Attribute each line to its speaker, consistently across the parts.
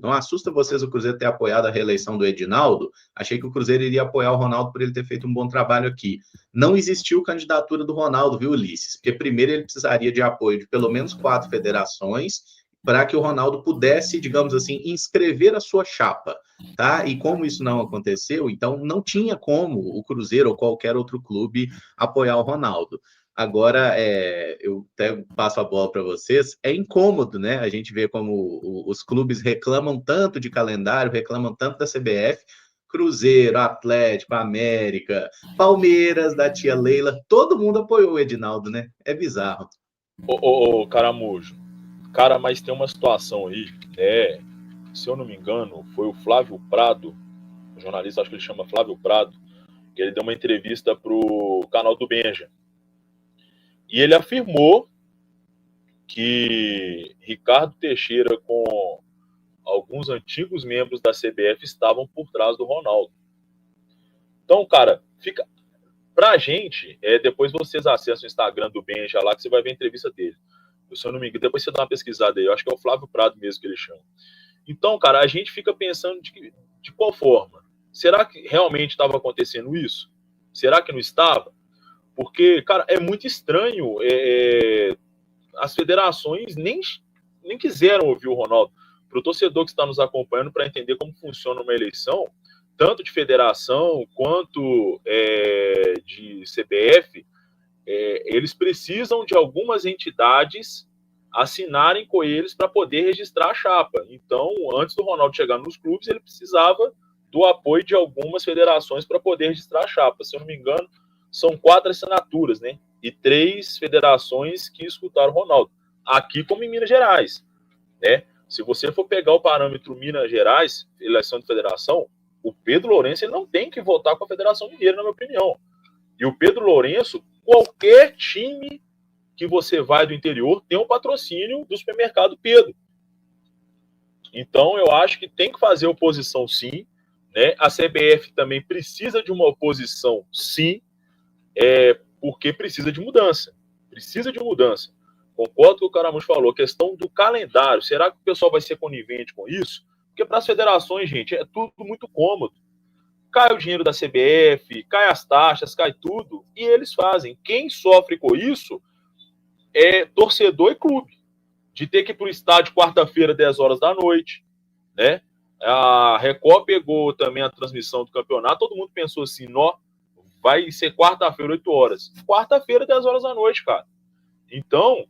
Speaker 1: Não assusta vocês o Cruzeiro ter apoiado a reeleição do Edinaldo? Achei que o Cruzeiro iria apoiar o Ronaldo por ele ter feito um bom trabalho aqui. Não existiu candidatura do Ronaldo, viu, Ulisses? Porque primeiro ele precisaria de apoio de pelo menos 4 federações para que o Ronaldo pudesse, digamos assim, inscrever a sua chapa, tá? E como isso não aconteceu, então não tinha como o Cruzeiro ou qualquer outro clube apoiar o Ronaldo. Agora, eu até passo a bola para vocês, é incômodo, né? A gente vê como os clubes reclamam tanto de calendário, reclamam tanto da CBF, Cruzeiro, Atlético, América, Palmeiras, da tia Leila, todo mundo apoiou o Edinaldo, né? É bizarro.
Speaker 2: Ô, Caramujo, cara, mas tem uma situação aí, né? Se eu não me engano, foi o Flávio Prado, o jornalista, acho que ele chama Flávio Prado, que ele deu uma entrevista pro canal do Benja. E ele afirmou que Ricardo Teixeira, com alguns antigos membros da CBF, estavam por trás do Ronaldo. Então, cara, fica... Pra gente, depois vocês acessam o Instagram do Benja lá, que você vai ver a entrevista dele. Se eu não me engano, depois você dá uma pesquisada aí. Eu acho que é o Flávio Prado mesmo que ele chama. Então, cara, a gente fica pensando de qual forma? Será que realmente estava acontecendo isso? Será que não estava? Porque, cara, é muito estranho. As federações nem quiseram ouvir o Ronaldo. Para o torcedor que está nos acompanhando, para entender como funciona uma eleição, tanto de federação quanto de CBF, eles precisam de algumas entidades assinarem com eles para poder registrar a chapa. Então, antes do Ronaldo chegar nos clubes, ele precisava do apoio de algumas federações para poder registrar a chapa. Se eu não me engano, são 4 assinaturas, né? E 3 federações que escutaram o Ronaldo. Aqui como em Minas Gerais, né? Se você for pegar o parâmetro Minas Gerais, eleição de federação, o Pedro Lourenço ele não tem que votar com a Federação Mineira, na minha opinião. E o Pedro Lourenço, qualquer time que você vai do interior, tem um patrocínio do supermercado Pedro. Então, eu acho que tem que fazer oposição, sim. Né? A CBF também precisa de uma oposição, sim, porque precisa de mudança. Precisa de mudança. Concordo com o que o Caramujo falou. A questão do calendário. Será que o pessoal vai ser conivente com isso? Porque para as federações, gente, é tudo muito cômodo. Cai o dinheiro da CBF, cai as taxas, cai tudo, e eles fazem. Quem sofre com isso é torcedor e clube. De ter que ir para o estádio quarta-feira, 10 horas da noite, né? A Record pegou também a transmissão do campeonato, todo mundo pensou assim, vai ser quarta-feira, 8 horas. Quarta-feira, 10 horas da noite, cara. Então,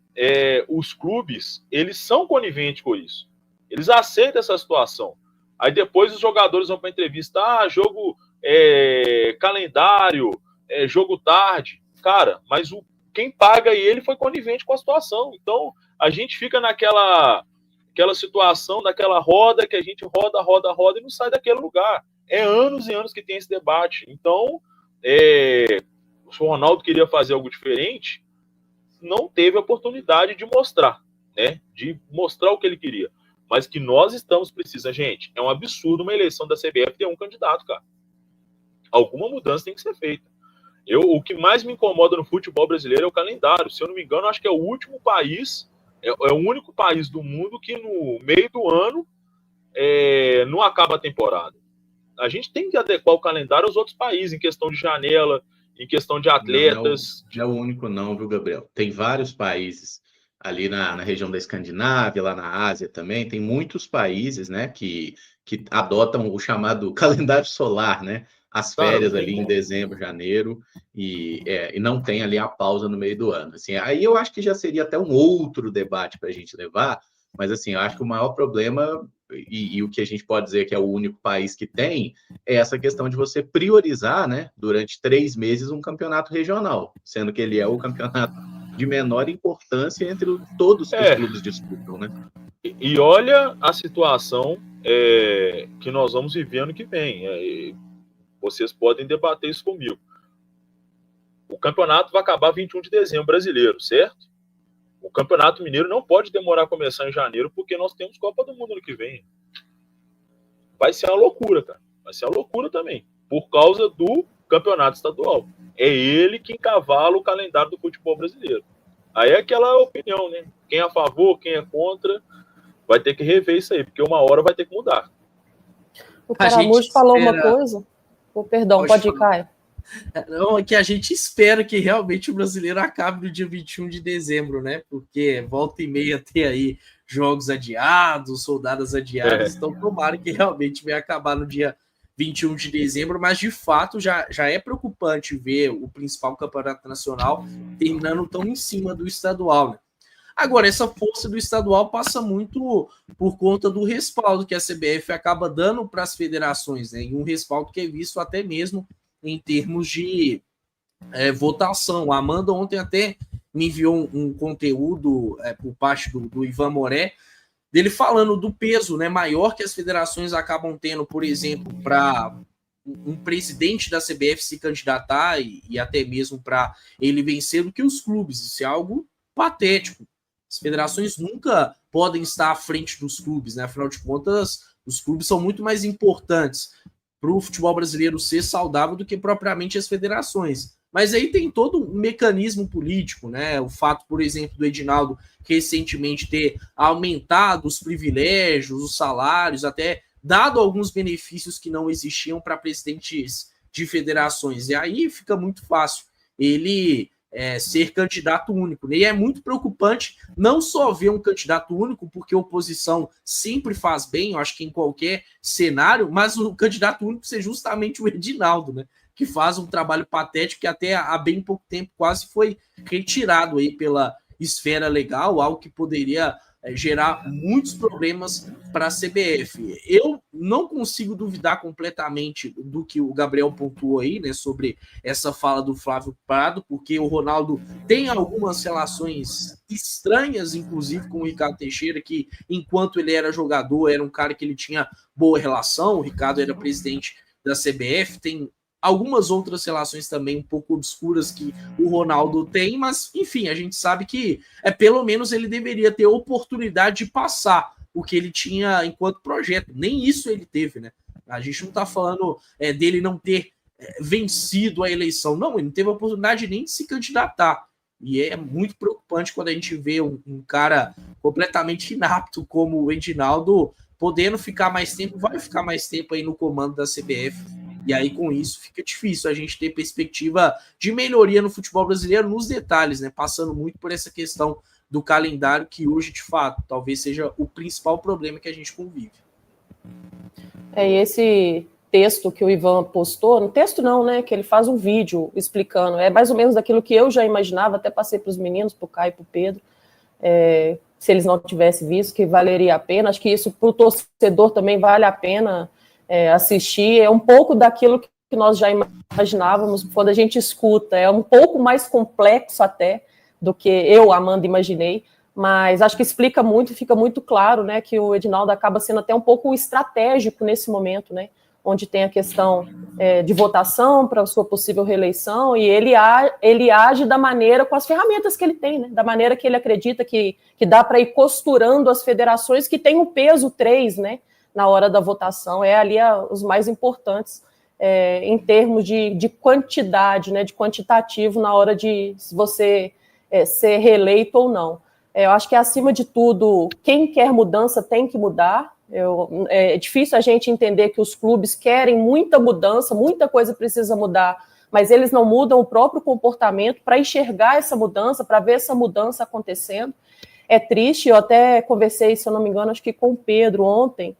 Speaker 2: os clubes, eles são coniventes com isso. Eles aceitam essa situação. Aí depois os jogadores vão para a entrevista, jogo calendário, jogo tarde. Cara, mas quem paga ele foi conivente com a situação. Então, a gente fica naquela situação, naquela roda que a gente roda e não sai daquele lugar. É anos e anos que tem esse debate. Então, se o Ronaldo queria fazer algo diferente, não teve a oportunidade de mostrar, né? De mostrar o que ele queria. Mas que nós estamos precisando, gente, é um absurdo uma eleição da CBF ter um candidato, cara. Alguma mudança tem que ser feita. O que mais me incomoda no futebol brasileiro é o calendário. Se eu não me engano, acho que é o último país, é o único país do mundo que no meio do ano não acaba a temporada. A gente tem que adequar o calendário aos outros países, em questão de janela, em questão de atletas.
Speaker 1: Não é o único não, viu, Gabriel? Tem vários países ali na região da Escandinávia, lá na Ásia também, tem muitos países, né, que adotam o chamado calendário solar, né? As férias ali em dezembro, janeiro, e não tem ali a pausa no meio do ano. Assim, aí eu acho que já seria até um outro debate para a gente levar, mas assim, eu acho que o maior problema, e o que a gente pode dizer que é o único país que tem, é essa questão de você priorizar, né, durante 3 meses um campeonato regional, sendo que ele é o campeonato de menor importância entre todos que os clubes disputam, né?
Speaker 2: E olha a situação que nós vamos viver ano que vem. Vocês podem debater isso comigo. O campeonato vai acabar 21 de dezembro brasileiro, certo? O Campeonato Mineiro não pode demorar a começar em janeiro, porque nós temos Copa do Mundo ano que vem. Vai ser uma loucura, cara. Vai ser uma loucura também, por causa do campeonato estadual. É ele que encavala o calendário do futebol brasileiro. Aí é aquela opinião, né? Quem é a favor, quem é contra. vai ter que rever isso aí, porque uma hora vai ter que mudar.
Speaker 3: O Caramujo falou uma coisa. Perdão, pode ir,
Speaker 4: falar.
Speaker 3: Caio.
Speaker 4: Não, é que a gente espera que realmente o brasileiro acabe no dia 21 de dezembro, né? Porque volta e meia tem aí jogos adiados, soldadas adiadas, então tomara que realmente venha acabar no dia 21 de dezembro, mas de fato já é preocupante ver o principal campeonato nacional terminando tão em cima do estadual, né? Agora, essa força do estadual passa muito por conta do respaldo que a CBF acaba dando para as federações, né? E um respaldo que é visto até mesmo em termos de votação. A Amanda ontem até me enviou um conteúdo por parte do Ivan Moré, dele falando do peso, né, maior que as federações acabam tendo, por exemplo, para um presidente da CBF se candidatar e até mesmo para ele vencer do que os clubes. Isso é algo patético. As federações nunca podem estar à frente dos clubes, né? Afinal de contas, os clubes são muito mais importantes para o futebol brasileiro ser saudável do que propriamente as federações. Mas aí tem todo um mecanismo político, né? O fato, por exemplo, do Edinaldo recentemente ter aumentado os privilégios, os salários, até dado alguns benefícios que não existiam para presidentes de federações. E aí fica muito fácil ele ser candidato único. E é muito preocupante não só ver um candidato único, porque a oposição sempre faz bem, eu acho que em qualquer cenário, mas o candidato único ser justamente o Edinaldo, né? Que faz um trabalho patético que até há bem pouco tempo quase foi retirado aí pela esfera legal, algo que poderia gerar muitos problemas para a CBF. Eu não consigo duvidar completamente do que o Gabriel pontuou aí, né, sobre essa fala do Flávio Prado, porque o Ronaldo tem algumas relações estranhas, inclusive com o Ricardo Teixeira, que enquanto ele era jogador, era um cara que ele tinha boa relação, o Ricardo era presidente da CBF, tem algumas outras relações também um pouco obscuras que o Ronaldo tem, mas enfim, a gente sabe que pelo menos ele deveria ter oportunidade de passar o que ele tinha enquanto projeto. Nem isso ele teve, né? A gente não está falando dele não ter vencido a eleição. Não, ele não teve a oportunidade nem de se candidatar. E é muito preocupante quando a gente vê um cara completamente inapto como o Edinaldo podendo ficar mais tempo, vai ficar mais tempo aí no comando da CBF. E aí, com isso, fica difícil a gente ter perspectiva de melhoria no futebol brasileiro nos detalhes, né? Passando muito por essa questão do calendário, que hoje, de fato, talvez seja o principal problema que a gente convive.
Speaker 3: E esse texto que o Ivan postou, no texto não, né? Que ele faz um vídeo explicando, é mais ou menos daquilo que eu já imaginava, até passei para os meninos, para o Caio e para o Pedro, se eles não tivessem visto, que valeria a pena. Acho que isso para o torcedor também vale a pena assistir, é um pouco daquilo que nós já imaginávamos quando a gente escuta, é um pouco mais complexo até do que eu, Amanda, imaginei, mas acho que explica muito, fica muito claro, né, que o Edinaldo acaba sendo até um pouco estratégico nesse momento, né, onde tem a questão de votação para a sua possível reeleição, e ele age da maneira, com as ferramentas que ele tem, né, da maneira que ele acredita que dá para ir costurando as federações que tem o peso 3, né, na hora da votação, ali os mais importantes em termos de quantidade, né, de quantitativo na hora de se você ser reeleito ou não. Eu acho que, acima de tudo, quem quer mudança tem que mudar. É difícil a gente entender que os clubes querem muita mudança, muita coisa precisa mudar, mas eles não mudam o próprio comportamento para enxergar essa mudança, para ver essa mudança acontecendo. É triste, eu até conversei, se eu não me engano, acho que com o Pedro ontem,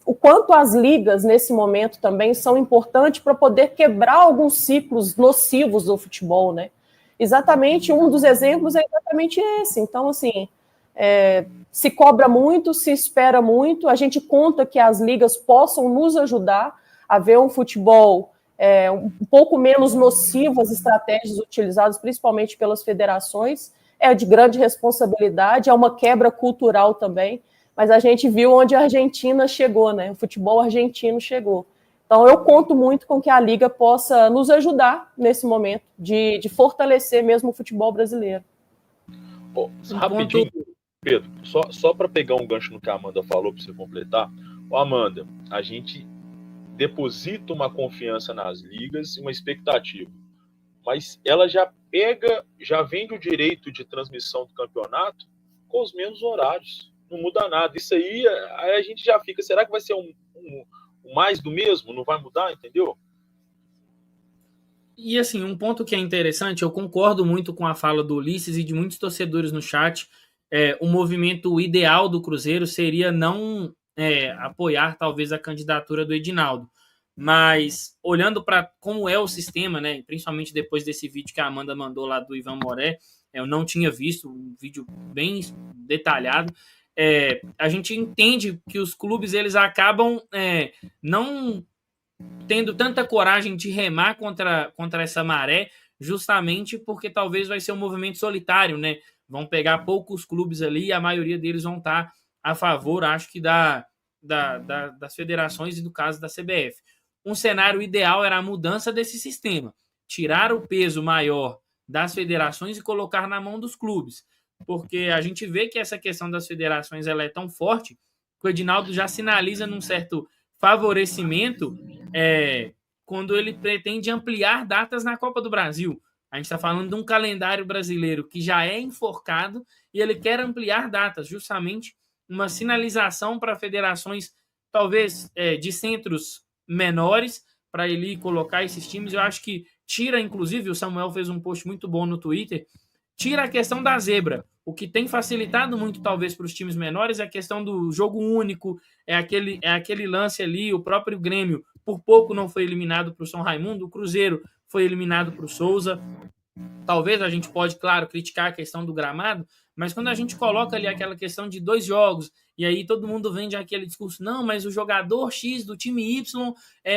Speaker 3: o quanto as ligas, nesse momento, também são importantes para poder quebrar alguns ciclos nocivos do futebol, né? Exatamente, um dos exemplos é exatamente esse. Então, assim, se cobra muito, se espera muito, a gente conta que as ligas possam nos ajudar a ver um futebol um pouco menos nocivo, as estratégias utilizadas, principalmente pelas federações, é de grande responsabilidade, é uma quebra cultural também, mas a gente viu onde a Argentina chegou, né? O futebol argentino chegou. Então, eu conto muito com que a Liga possa nos ajudar nesse momento de fortalecer mesmo o futebol brasileiro.
Speaker 2: Rapidinho, Pedro, só para pegar um gancho no que a Amanda falou, para você completar. Amanda, a gente deposita uma confiança nas ligas e uma expectativa, mas ela já vende o direito de transmissão do campeonato com os mesmos horários. Não muda nada. Isso aí a gente já fica. Será que vai ser um mais do mesmo? Não vai mudar, entendeu?
Speaker 5: E assim, um ponto que é interessante, eu concordo muito com a fala do Ulisses e de muitos torcedores no chat. O movimento ideal do Cruzeiro seria não apoiar talvez a candidatura do Edinaldo. Mas olhando para como é o sistema, né, principalmente depois desse vídeo que a Amanda mandou lá do Ivan Moré, eu não tinha visto, um vídeo bem detalhado. A gente entende que os clubes eles acabam não tendo tanta coragem de remar contra essa maré, justamente porque talvez vai ser um movimento solitário, né? Vão pegar poucos clubes ali e a maioria deles vão estar a favor, acho que das federações e do caso da CBF. Um cenário ideal era a mudança desse sistema, tirar o peso maior das federações e colocar na mão dos clubes, porque a gente vê que essa questão das federações ela é tão forte que o Edinaldo já sinaliza num certo favorecimento quando ele pretende ampliar datas na Copa do Brasil. A gente está falando de um calendário brasileiro que já é enforcado e ele quer ampliar datas, justamente uma sinalização para federações, talvez de centros menores, para ele colocar esses times. Eu acho que tira, inclusive, o Samuel fez um post muito bom no Twitter, tira a questão da zebra. O que tem facilitado muito, talvez, para os times menores é a questão do jogo único, é aquele lance ali, o próprio Grêmio, por pouco não foi eliminado para o São Raimundo, o Cruzeiro foi eliminado para o Souza. Talvez a gente pode, claro, criticar a questão do gramado, mas quando a gente coloca ali aquela questão de 2 jogos, e aí todo mundo vende aquele discurso, não, mas o jogador X do time Y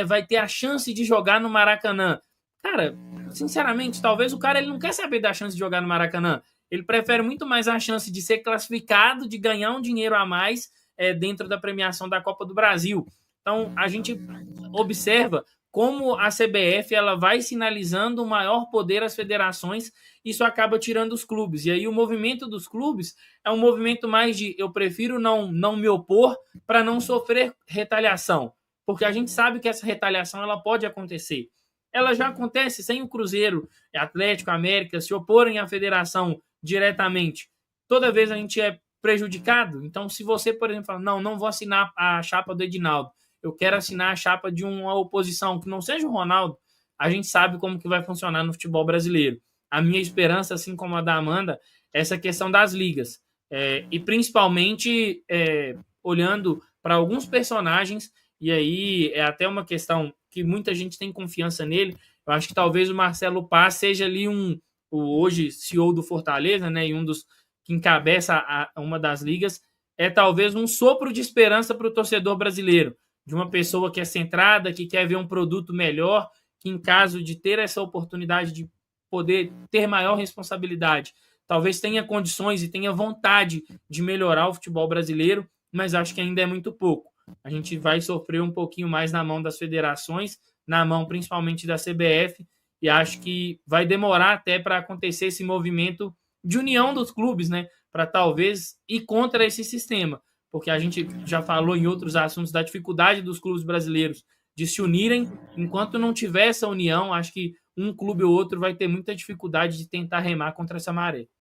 Speaker 5: vai ter a chance de jogar no Maracanã. Cara, sinceramente, talvez o cara ele não quer saber da chance de jogar no Maracanã. Ele prefere muito mais a chance de ser classificado, de ganhar um dinheiro a mais dentro da premiação da Copa do Brasil. Então, a gente observa como a CBF ela vai sinalizando um maior poder às federações, isso acaba tirando os clubes. E aí o movimento dos clubes é um movimento mais de eu prefiro não me opor para não sofrer retaliação. Porque a gente sabe que essa retaliação ela pode acontecer. Ela já acontece sem o Cruzeiro, Atlético, América se oporem à federação diretamente. Toda vez a gente é prejudicado. Então, se você, por exemplo, fala, não vou assinar a chapa do Edinaldo, eu quero assinar a chapa de uma oposição que não seja o Ronaldo, a gente sabe como que vai funcionar no futebol brasileiro. A minha esperança, assim como a da Amanda, é essa questão das ligas. E principalmente olhando para alguns personagens, e aí é até uma questão que muita gente tem confiança nele. Eu acho que talvez o Marcelo Paz seja ali o hoje CEO do Fortaleza, né, e um dos que encabeça uma das ligas, talvez um sopro de esperança para o torcedor brasileiro, de uma pessoa que é centrada, que quer ver um produto melhor, que em caso de ter essa oportunidade de poder ter maior responsabilidade, talvez tenha condições e tenha vontade de melhorar o futebol brasileiro, mas acho que ainda é muito pouco. A gente vai sofrer um pouquinho mais na mão das federações, na mão principalmente da CBF, e acho que vai demorar até para acontecer esse movimento de união dos clubes, né? Para talvez ir contra esse sistema, porque a gente já falou em outros assuntos da dificuldade dos clubes brasileiros de se unirem. Enquanto não tiver essa união, acho que um clube ou outro vai ter muita dificuldade de tentar remar contra essa maré.